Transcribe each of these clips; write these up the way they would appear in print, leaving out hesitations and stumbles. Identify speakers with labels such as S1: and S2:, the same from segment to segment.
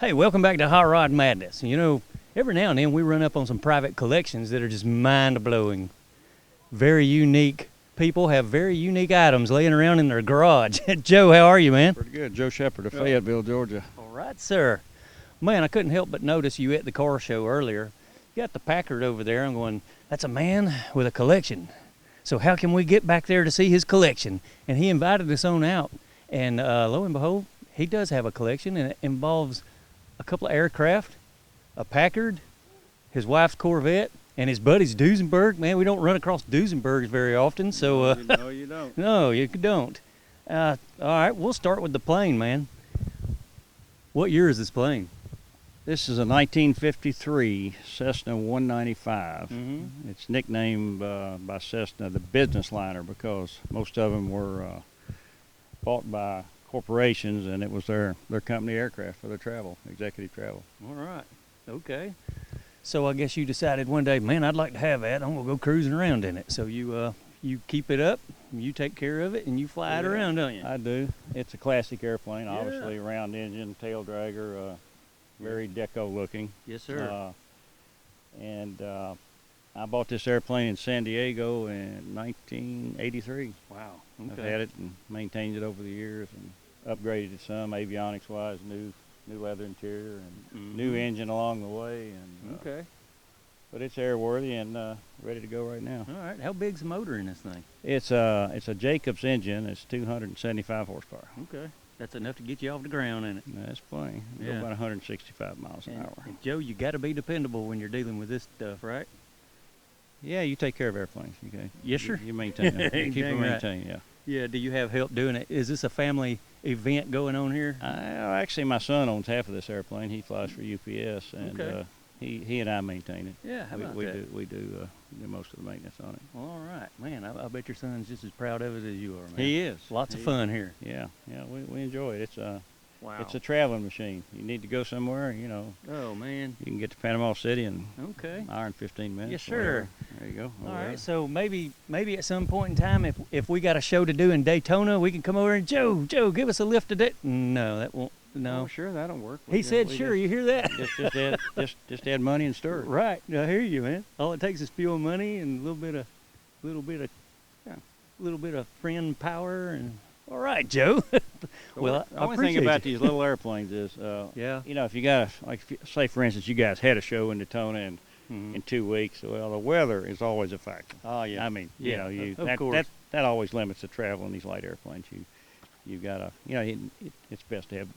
S1: Hey, welcome back to Hot Rod Madness. You know, every now and then we run up on some private collections that are just mind-blowing. Very unique. People have very unique items laying around in their garage. Joe, how are you, man?
S2: Pretty good. Joe Shepard of Fayetteville, Georgia.
S1: All right, sir. Man, I couldn't help but notice you at the car show earlier. You got the Packard over there. I'm going, that's a man with a collection. So how can we get back there to see his collection? And he invited us on out. And lo and behold, he does have a collection, and it involves a couple of aircraft, a Packard, his wife's Corvette, and his buddy's Duesenberg. Man, we don't run across Duesenbergs very often, so
S2: No, you don't.
S1: no, you don't. All right, we'll start with the plane, man. What year is this plane?
S2: This is a 1953 Cessna 195.
S1: Mm-hmm.
S2: It's nicknamed by Cessna the business liner because most of them were bought by corporations, and it was their company aircraft for their travel, executive travel.
S1: All right, okay. So I guess you decided one day, man, I'd like to have that. I'm gonna go cruising around in it. So you keep it up, you take care of it, and you fly it around, don't you?
S2: I do. It's a classic airplane, obviously, round engine, tail dragger, very deco looking.
S1: Yes, sir.
S2: I bought this airplane in San Diego in 1983.
S1: Wow.
S2: I've had it and maintained it over the years and upgraded it some avionics wise, new leather interior and new engine along the way. And
S1: Okay.
S2: But it's airworthy and ready to go right now.
S1: All right. How big's the motor in this thing?
S2: It's a Jacobs engine. It's 275 horsepower.
S1: Okay. That's enough to get you off the ground, ain't it?
S2: That's plenty. Go
S1: Yeah.
S2: about 165 miles an hour.
S1: And Joe, you got to be dependable when you're dealing with this stuff, right?
S2: Yeah, you take care of airplanes. Okay.
S1: Yes, sir.
S2: You maintain them. You keep
S1: Dang
S2: them
S1: right.
S2: maintained. Yeah.
S1: Yeah. Do you have help doing it? Is this a family event going on here?
S2: Actually, my son owns half of this airplane. He flies for UPS, and
S1: Okay.
S2: he and I maintain it.
S1: Yeah. How about that?
S2: We do most of the maintenance on it.
S1: Well, all right, man. I bet your son's just as proud of it as you are, man.
S2: He is.
S1: Lots of
S2: He
S1: fun here.
S2: Yeah, we enjoy it.
S1: Wow.
S2: It's a traveling machine. You need to go somewhere,
S1: Oh man.
S2: you can get to Panama City in
S1: Okay.
S2: an hour and 15 minutes.
S1: Yes, sir.
S2: whatever. There you go.
S1: All
S2: Over
S1: right.
S2: there.
S1: So maybe at some point in time, if we got a show to do in Daytona, we can come over and Joe, give us a lift today. No, that won't. No.
S2: Oh, sure, that'll work.
S1: He said, sure. You hear that?
S2: Just add money and stir.
S1: Right. I hear you, man. All it takes is fuel money and a little bit of friend power and. All right, Joe. Well,
S2: The
S1: I
S2: only thing
S1: appreciate
S2: about
S1: you.
S2: these little airplanes is,
S1: Yeah.
S2: if you got say for instance, you guys had a show in Daytona
S1: Mhm.
S2: in 2 weeks. Well, the weather is always a factor.
S1: Oh yeah.
S2: I mean,
S1: Yeah, of
S2: that,
S1: course.
S2: that always limits the travel in these light airplanes. You've got to, it's best to have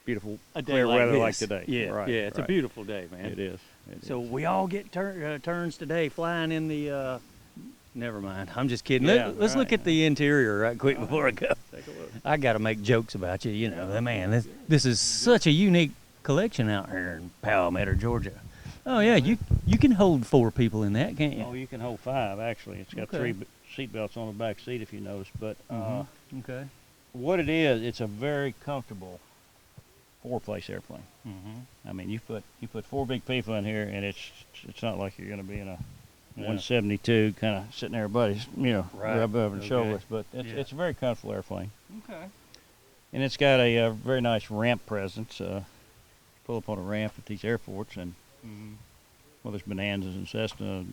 S2: beautiful
S1: A day
S2: clear weather like
S1: this.
S2: today.
S1: Yeah.
S2: right,
S1: Yeah. It's a
S2: right.
S1: beautiful day, man.
S2: It is.
S1: So we all get turns today flying in the. Never mind. I'm just kidding.
S2: Yeah,
S1: Let's look
S2: right.
S1: at the interior right quick before I go.
S2: Take a look.
S1: I got to make jokes about you. Man. This is such a unique collection out here in Palmetto, Georgia. Oh yeah, you can hold 4 people in that, can't you?
S2: Oh, you can hold 5 actually. It's got
S1: Okay.
S2: 3 seat belts on the back seat if you notice. But
S1: Okay.
S2: what it is, it's a very comfortable 4-place airplane.
S1: Mm-hmm.
S2: I mean, you put 4 big people in here, and it's not like you're going to be in a
S1: Yeah.
S2: 172 kind of sitting there, buddies,
S1: Right.
S2: rub over the
S1: Okay.
S2: shoulders. But
S1: Yeah.
S2: it's a very comfortable airplane,
S1: Okay.
S2: and it's got a very nice ramp presence. Pull up on a ramp at these airports, and
S1: Mm-hmm.
S2: well, there's Bonanzas and Cessna,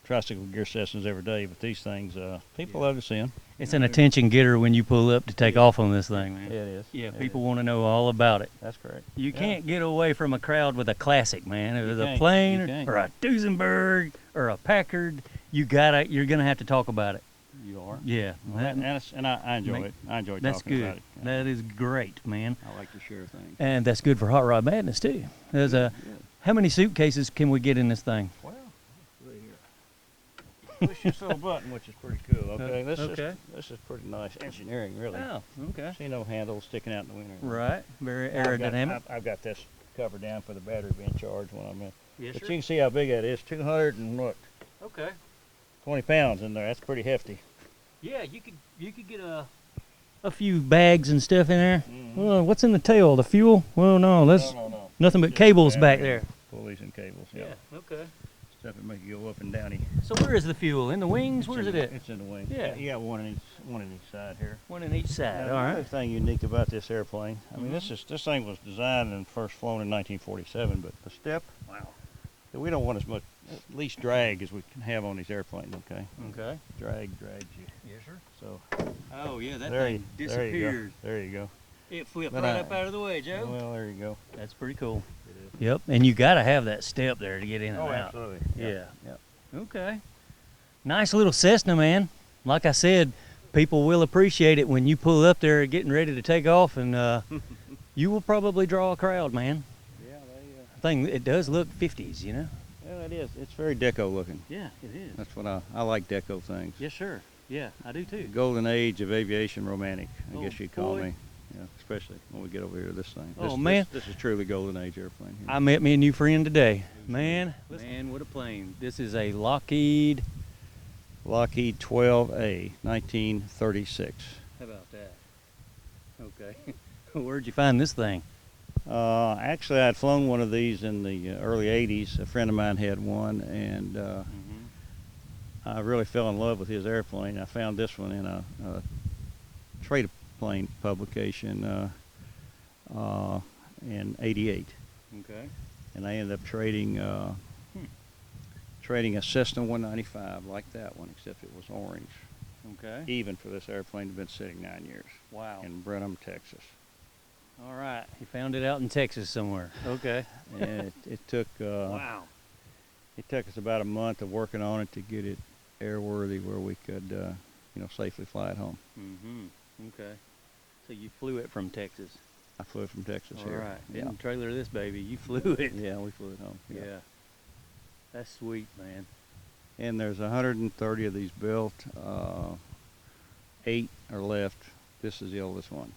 S2: tricycle gear Cessnas every day, but these things, people love to see them.
S1: It's an attention getter when you pull up to take off on this thing, man.
S2: It is.
S1: Yeah,
S2: It
S1: people
S2: is.
S1: want to know all about it.
S2: That's correct.
S1: You
S2: Yeah.
S1: can't get away from a crowd with a classic, man. If it's a
S2: can't.
S1: plane
S2: You can't.
S1: or a Duesenberg or a Packard, you're gonna have to talk about it.
S2: You are.
S1: Yeah,
S2: And I enjoy
S1: Make-
S2: it. I enjoy
S1: that's
S2: talking
S1: good.
S2: about it. Yeah.
S1: That is great, man.
S2: I like to share things.
S1: And that's good for Hot Rod Madness too. There's a how many suitcases can we get in this thing?
S2: Well, right here. Push this little button, which is pretty cool. Okay,
S1: okay.
S2: This is pretty nice engineering, really.
S1: Oh, okay.
S2: See no handles sticking out in the winter.
S1: Right, very
S2: I've got-
S1: aerodynamic.
S2: I've got this covered down for the battery being charged when I'm in.
S1: Yes,
S2: But you can see how big that is.
S1: Okay.
S2: 20 pounds in there. That's pretty hefty.
S1: Yeah, you could get a few bags and stuff in there.
S2: Mhm.
S1: Well, what's in the tail? The fuel? Well, no, that's
S2: No.
S1: nothing but
S2: Just
S1: cables
S2: battery
S1: back
S2: and
S1: there.
S2: Pulleys and cables. Yeah.
S1: Okay.
S2: stuff that make you go up and downy.
S1: So where is the fuel? In the wings? Where's it at?
S2: It's in the wing.
S1: Yeah.
S2: You got one in each side here.
S1: One in each side.
S2: Now,
S1: All
S2: the other
S1: right.
S2: thing unique about this airplane, I mean, this thing was designed and first flown in 1947, but the step,
S1: Wow.
S2: we don't want as much, at least drag as we can have on these airplanes, okay?
S1: Okay.
S2: Drag drags you.
S1: Yes, sir.
S2: So
S1: Oh yeah, that
S2: there
S1: thing
S2: you
S1: disappeared.
S2: go. There you go.
S1: It flipped
S2: But
S1: right up out of the way, Joe.
S2: Well, there you go.
S1: That's pretty cool.
S2: It is.
S1: Yep, and you got to have that step there to get in and out.
S2: Absolutely.
S1: Yeah.
S2: Yep.
S1: Okay. Nice little Cessna, man. Like I said, people will appreciate it when you pull up there getting ready to take off, and you will probably draw a crowd, man.
S2: Yeah,
S1: I think it does look 50s, you know?
S2: well, it is. It's very deco looking.
S1: Yeah, it is.
S2: That's what I like deco things.
S1: Yes, sir. Yeah, I do
S2: The
S1: too.
S2: golden age of aviation romantic, I
S1: Oh,
S2: guess you'd call
S1: boy.
S2: me. Yeah, especially when we get over here to this thing.
S1: Oh,
S2: This-
S1: man.
S2: This is truly golden age airplane here.
S1: I met me a new friend today. Man, what a plane. This is a Lockheed.
S2: Lockheed 12A, 1936.
S1: How about that? Okay. Where'd you find this thing?
S2: Actually, I'd flown one of these in the early 80s. A friend of mine had one, and I really fell in love with his airplane. I found this one in a trade plane publication in '88,
S1: Okay.
S2: and I ended up trading trading a Cessna 195 like that one, except it was orange.
S1: Okay.
S2: Even for this airplane to have been sitting 9 years
S1: Wow.
S2: in Brenham, Texas.
S1: All right. You found it out in Texas somewhere. Okay.
S2: And it took
S1: Wow.
S2: it took us about a month of working on it to get it airworthy where we could safely fly it home.
S1: Mm-hmm. Okay. So you flew it from Texas.
S2: I flew it from Texas
S1: All
S2: here.
S1: right.
S2: Yeah.
S1: Didn't trailer this baby. You flew it.
S2: Yeah, we flew it home.
S1: Yeah. That's sweet, man.
S2: And there's 130 of these built. 8 are left. This is the oldest one.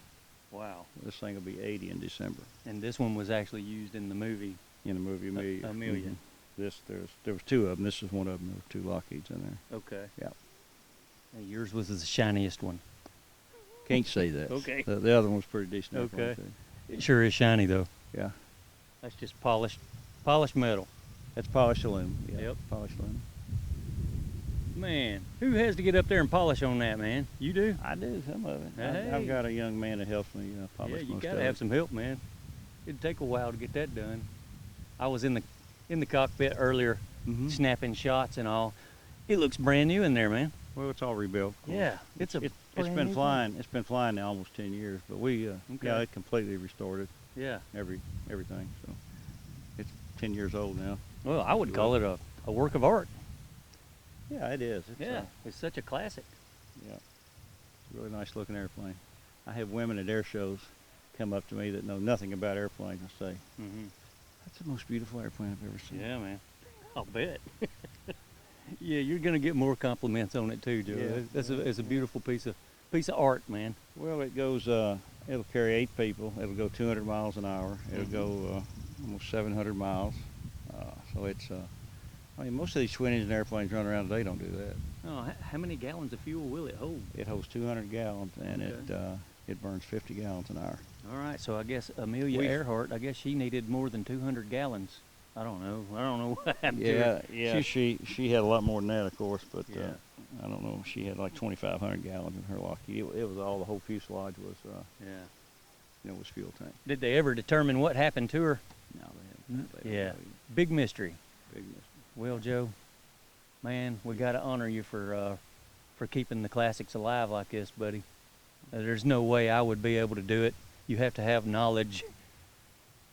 S1: Wow.
S2: This thing will be 80 in December.
S1: And this one was actually used in the movie.
S2: In the movie Amelia.
S1: Amelia.
S2: Mhm. There was 2 of them. This is one of them. There were 2 Lockheeds in there.
S1: Okay.
S2: Yep.
S1: And yours was the shiniest one.
S2: Can't say that.
S1: Okay.
S2: The other one was pretty decent. airplane,
S1: Okay.
S2: too.
S1: It sure is shiny though.
S2: Yeah.
S1: That's just polished metal.
S2: That's polished aluminum. Yeah.
S1: Yep.
S2: Polished aluminum.
S1: Man, who has to get up there and polish on that, man? You do?
S2: I do some of it.
S1: Hey.
S2: I've got a young man that helps me polish
S1: Yeah, you
S2: most
S1: gotta
S2: of
S1: have
S2: it.
S1: some help, man. It'd take a while to get that done. I was in the cockpit earlier,
S2: Mhm.
S1: snapping shots and all. It looks brand new in there, man.
S2: Well, it's all rebuilt. of course.
S1: Yeah, it's
S2: It's
S1: brand
S2: been
S1: new
S2: flying. It's been flying now almost 10 years, but we
S1: Okay.
S2: it completely restored it.
S1: Yeah.
S2: Everything. So it's 10 years old now.
S1: Well, I would call it a work of art.
S2: Yeah, it is. It's,
S1: Yeah, it's such a classic.
S2: yeah. It's a really nice looking airplane. I have women at air shows come up to me that know nothing about airplanes and say,
S1: Mm-hmm.
S2: "That's the most beautiful airplane I've ever seen."
S1: Yeah, man. I'll bet. Yeah, you're gonna get more compliments on it too, Joe.
S2: Yeah.
S1: It's a beautiful piece of art, man.
S2: Well, it goes. It'll carry 8 people. It'll go 200 miles an hour. It'll go almost 700 miles. So it's. I mean, most of these twin engine airplanes running around today don't do that.
S1: Oh, how many gallons of fuel will it hold?
S2: It holds 200 gallons, and
S1: Okay.
S2: it burns 50 gallons an hour.
S1: All right, so I guess Amelia
S2: We've-
S1: Earhart, I guess she needed more than 200 gallons. I don't know what happened to her.
S2: Yeah. She had a lot more than that, of course, but
S1: Yeah.
S2: I don't know. She had like 2,500 gallons in her Lockheed. It was all the whole fuselage was
S1: Yeah.
S2: was fuel tank.
S1: Did they ever determine what happened to her?
S2: No, they haven't. They don't
S1: Yeah.
S2: know yet.
S1: Big mystery.
S2: Big mystery.
S1: Well, Joe, man, we got to honor you for keeping the classics alive like this, buddy. There's no way I would be able to do it. You have to have knowledge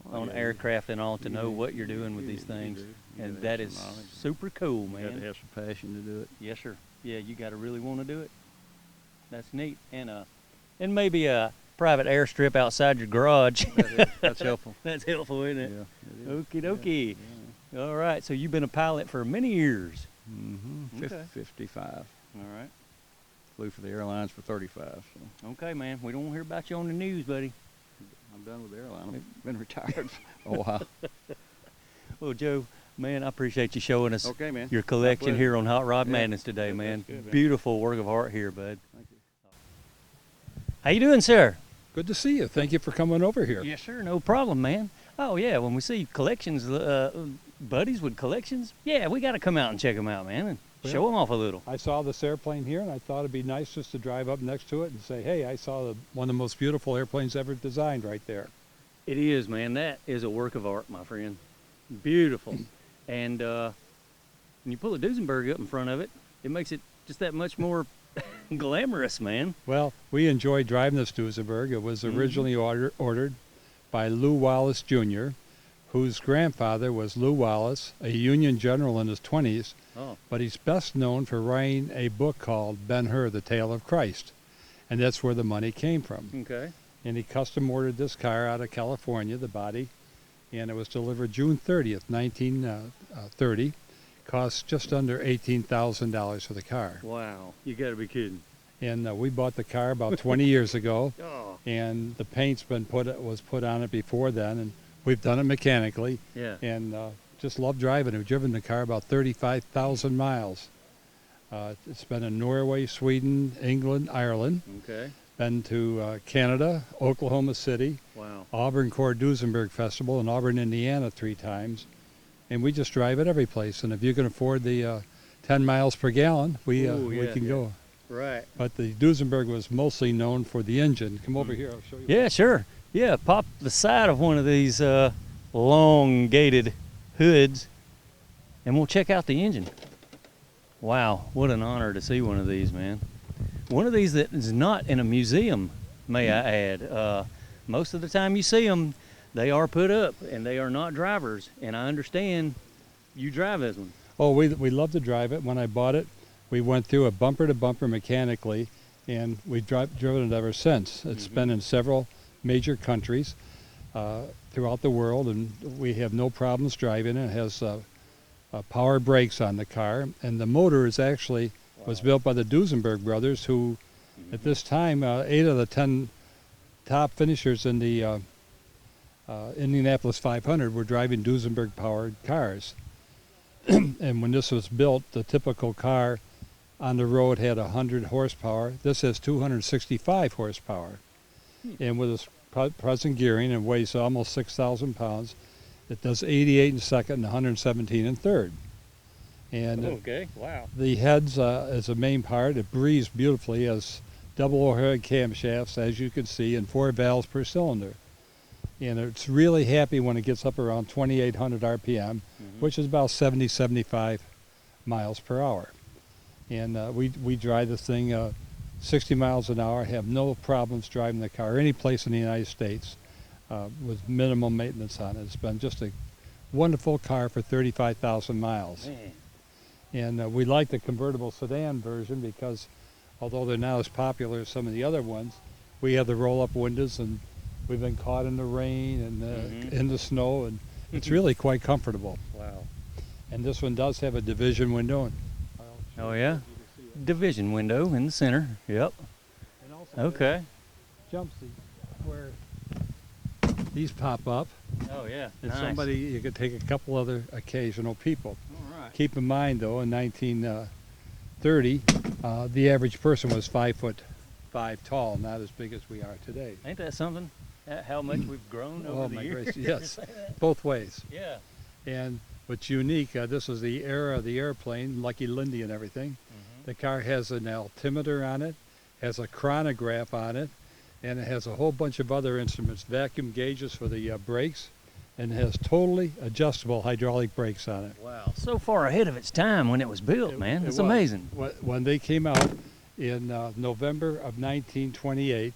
S2: Well,
S1: on
S2: yeah,
S1: aircraft and all to know
S2: you-
S1: what you're doing with
S2: you-
S1: these
S2: you
S1: things.
S2: do. You
S1: And
S2: have
S1: that
S2: some
S1: is
S2: knowledge.
S1: super cool,
S2: You have to
S1: man.
S2: have some passion to do it.
S1: Yes, sir. Yeah, you got to really want to do it. That's neat. And maybe a private airstrip outside your garage.
S2: That's helpful.
S1: That's helpful, isn't it?
S2: Yeah, it is.
S1: Okie dokie. All right, so you've been a pilot for many years.
S2: Mm-hmm.
S1: Okay.
S2: 55.
S1: All right.
S2: Flew for the airlines for 35. So
S1: Okay, man. We don't want to hear about you on the news, buddy.
S2: I'm done with the airline. I've been retired for a while.
S1: Well, Joe, man, I appreciate you showing us
S2: Okay, man.
S1: your collection
S2: pleasure.
S1: here on Hot Rod
S2: Yeah.
S1: Madness today,
S2: Yeah,
S1: man.
S2: that's good, man.
S1: Beautiful work of art here, bud.
S2: Thank you.
S1: How you doing, sir?
S3: Good to see you. Thank you for coming over here.
S1: Yes, sir. No problem, man. Oh, yeah. When we see collections buddies with collections, yeah, we got to come out and check them out, man, and
S3: Well,
S1: show them off a little.
S3: I saw this airplane here, and I thought it'd be nice just to drive up next to it and say, hey, I saw one of the most beautiful airplanes ever designed right there.
S1: It is, man. That is a work of art, my friend. Beautiful. And when you pull a Duesenberg up in front of it, it makes it just that much more glamorous, man.
S3: Well, we enjoyed driving this Duesenberg. It was originally ordered by Lew Wallace Jr., whose grandfather was Lew Wallace, a Union general in his 20s, but he's best known for writing a book called Ben-Hur, The Tale of Christ, and that's where the money came from.
S1: Okay.
S3: And he custom ordered this car out of California, the body, and it was delivered June 30th, 1930. Cost just under $18,000 for the car.
S1: Wow, you got to be kidding.
S3: And we bought the car about 20 years ago,
S1: Oh,
S3: and the paint's was put on it before then, and we've done it mechanically,
S1: yeah.
S3: and just love driving it. We've driven the car about 35,000 miles. It's been in Norway, Sweden, England, Ireland.
S1: Okay.
S3: Been to Canada, Oklahoma City,
S1: Wow.
S3: Auburn Core Duesenberg Festival in Auburn, Indiana 3 times. And we just drive it every place. And if you can afford the 10 miles per gallon, we can go.
S1: Right.
S3: But the Duesenberg was mostly known for the engine. Come over here, I'll show you.
S1: Yeah, sure. Yeah, pop the side of one of these elongated hoods, and we'll check out the engine. Wow, what an honor to see one of these, man. One of these that is not in a museum, may I add. Most of the time you see them, they are put up, and they are not drivers. And I understand you drive this one.
S3: Oh, we love to drive it. When I bought it, we went through a bumper-to-bumper mechanically, and we've driven it ever since. It's been in several major countries throughout the world, and we have no problems driving it. It has power brakes on the car, and the motor is actually was built by the Duesenberg brothers, who at this time 8 of the 10 top finishers in the Indianapolis 500 were driving Duesenberg powered cars. And when this was built, the typical car on the road had 100 horsepower. This has 265 horsepower. And with its present gearing and weighs almost 6,000 pounds, it does 88 in second and 117 in third. And
S1: Okay, wow.
S3: the heads is a main part. It breathes beautifully, as double overhead camshafts, as you can see, and 4 valves per cylinder. And it's really happy when it gets up around 2,800 RPM, which is about 70, 75 miles per hour. And we drive this thing 60 miles an hour, have no problems driving the car any place in the United States with minimal maintenance on it. It's been just a wonderful car for 35,000 miles.
S1: Man.
S3: And we like the convertible sedan version because although they're not as popular as some of the other ones, we have the roll-up windows, and we've been caught in the rain and in the snow, and it's really quite comfortable.
S1: Wow.
S3: And this one does have a division window. And
S1: Oh, yeah? Division window in the center. Yep.
S3: And also
S1: Okay.
S3: jump seat where these pop up,
S1: Oh, yeah.
S3: and
S1: Nice.
S3: somebody, you could take a couple other occasional people.
S1: All right.
S3: Keep in mind, though, in 1930, the average person was 5'5" tall, not as big as we are today.
S1: Ain't that something? How much we've grown over
S3: Oh
S1: the
S3: my
S1: years?
S3: gracious, yes, both ways.
S1: Yeah.
S3: And what's unique, this was the era of the airplane, Lucky Lindy and everything. The car has an altimeter on it, has a chronograph on it, and it has a whole bunch of other instruments, vacuum gauges for the brakes, and it has totally adjustable hydraulic brakes on it.
S1: Wow. So far ahead of its time when it was built, man. It's amazing.
S3: When they came out in November of 1928,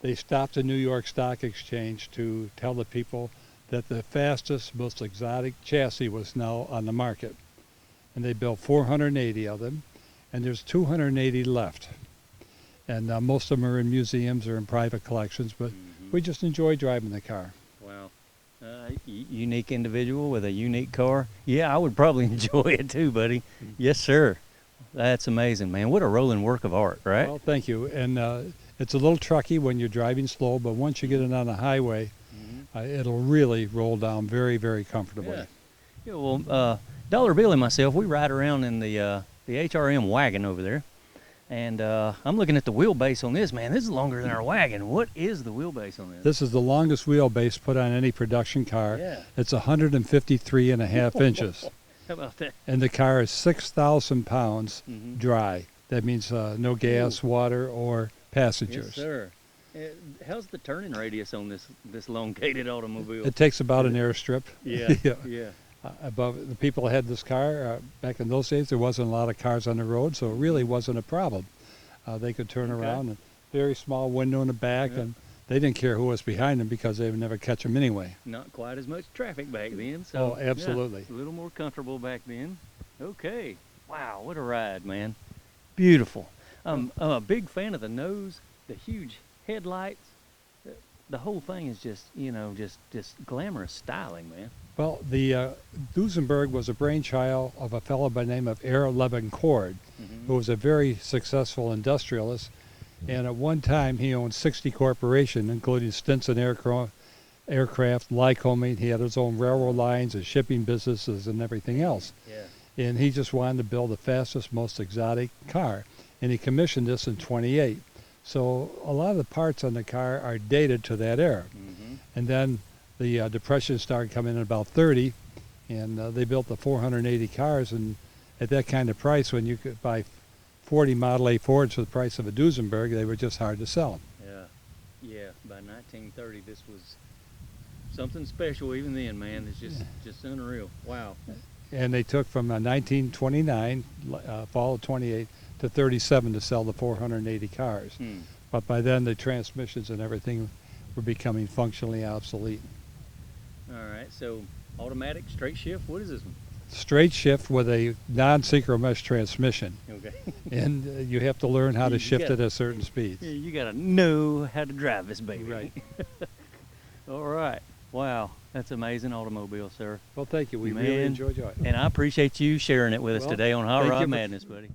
S3: they stopped the New York Stock Exchange to tell the people that the fastest, most exotic chassis was now on the market. And they built 480 of them, and there's 280 left. And most of them are in museums or in private collections, but we just enjoy driving the car.
S1: Wow. Unique individual with a unique car. Yeah, I would probably enjoy it too, buddy. Yes, sir. That's amazing, man. What a rolling work of art, right?
S3: Well, thank you. And it's a little trucky when you're driving slow, but once you get it on the highway, it'll really roll down very, very comfortably.
S1: Yeah. Yeah, well, Dollar Bill and myself, we ride around in the HRM wagon over there, And I'm looking at the wheelbase on this, man. This is longer than our wagon. What is the wheelbase on this?
S3: This is the longest wheelbase put on any production car.
S1: Yeah.
S3: It's 153.5 inches.
S1: How about that?
S3: And the car is 6,000 pounds
S1: Mhm.
S3: dry. That means no gas, water, or passengers.
S1: Yes, sir. How's the turning radius on this elongated automobile?
S3: It takes about an airstrip.
S1: Yeah,
S3: Yeah.
S1: yeah.
S3: Above the people that had this car back in those days, there wasn't a lot of cars on the road, so it really wasn't a problem. They could turn
S1: Okay.
S3: around, and very small window in the back,
S1: Yeah.
S3: and they didn't care who was behind them because they would never catch them anyway.
S1: Not quite as much traffic back then. So
S3: Oh, absolutely.
S1: yeah, a little more comfortable back then. Okay. Wow, what a ride, man. Beautiful. I'm a big fan of the nose, the huge headlights. The whole thing is just, just glamorous styling, man.
S3: Well, the Duesenberg was a brainchild of a fellow by the name of Air Levencord, who was a very successful industrialist. And at one time, he owned 60 corporations, including Stinson Aircraft, Lycoming. He had his own railroad lines and shipping businesses and everything else.
S1: Yeah.
S3: And he just wanted to build the fastest, most exotic car. And he commissioned this in '28. So a lot of the parts on the car are dated to that era.
S1: Mm-hmm.
S3: And then the Depression started coming in about 30, and they built the 480 cars. And at that kind of price, when you could buy 40 Model A Fords for the price of a Duesenberg, they were just hard to sell.
S1: Yeah. Yeah. By 1930, this was something special even then, man. It's just unreal. Wow.
S3: And they took from 1929, fall of 28, to 37 to sell the 480 cars. But by then, the transmissions and everything were becoming functionally obsolete.
S1: All right. So automatic, straight shift. What is this one?
S3: Straight shift with a non-synchro mesh transmission.
S1: Okay.
S3: And you have to learn how to
S1: You
S3: shift
S1: gotta-
S3: it at certain speeds.
S1: Yeah, you gotta know how to drive this baby.
S3: Right.
S1: All right. Wow, that's amazing automobile, sir.
S3: Well, thank you. We
S1: Man.
S3: really enjoyed it.
S1: And I appreciate you sharing it with us
S3: Well,
S1: today on Hot
S3: thank
S1: Rod
S3: you for-
S1: Madness, buddy.